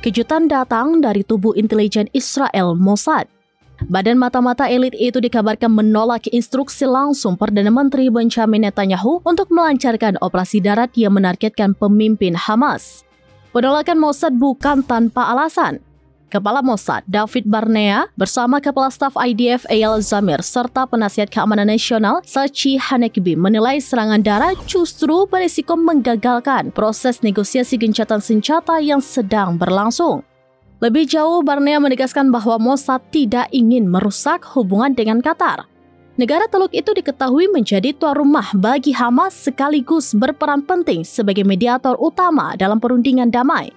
kejutan datang dari tubuh intelijen Israel Mossad. Badan mata-mata elit itu dikabarkan menolak instruksi langsung Perdana Menteri Benjamin Netanyahu untuk melancarkan operasi darat yang menargetkan pemimpin Hamas. Penolakan Mossad bukan tanpa alasan. Kepala Mossad, David Barnea, bersama Kepala Staf IDF Eyal Zamir serta Penasihat Keamanan Nasional Tzachi Hanekbi menilai serangan darat justru berisiko menggagalkan proses negosiasi gencatan senjata yang sedang berlangsung. Lebih jauh, Barnea menegaskan bahwa Mossad tidak ingin merusak hubungan dengan Qatar. Negara Teluk itu diketahui menjadi tuan rumah bagi Hamas sekaligus berperan penting sebagai mediator utama dalam perundingan damai.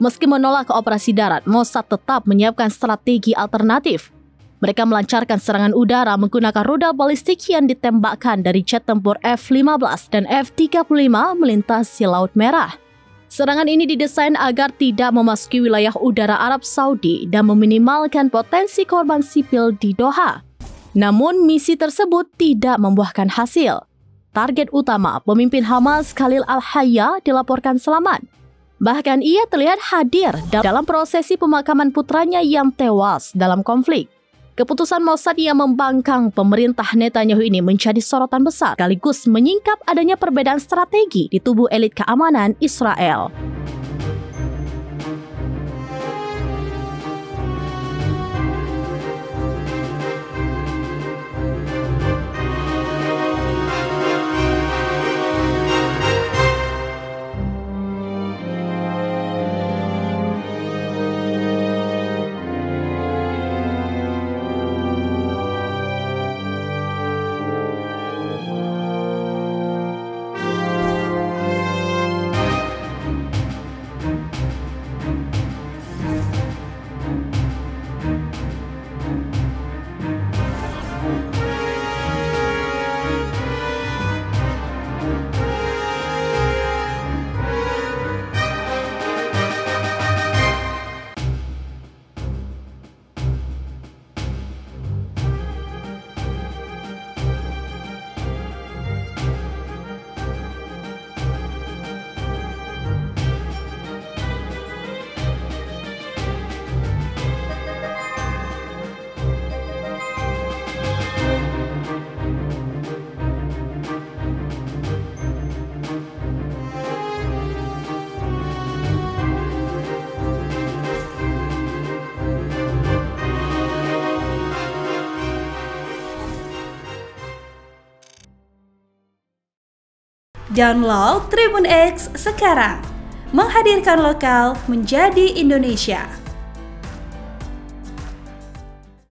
Meski menolak operasi darat, Mossad tetap menyiapkan strategi alternatif. Mereka melancarkan serangan udara menggunakan rudal balistik yang ditembakkan dari jet tempur F-15 dan F-35 melintasi Laut Merah. Serangan ini didesain agar tidak memasuki wilayah udara Arab Saudi dan meminimalkan potensi korban sipil di Doha. Namun, misi tersebut tidak membuahkan hasil. Target utama, pemimpin Hamas Khalil Al-Hayya, dilaporkan selamat. Bahkan ia terlihat hadir dalam prosesi pemakaman putranya yang tewas dalam konflik. Keputusan Mossad yang membangkang pemerintah Netanyahu ini menjadi sorotan besar, sekaligus menyingkap adanya perbedaan strategi di tubuh elit keamanan Israel. Download Tribun X sekarang, menghadirkan lokal menjadi Indonesia.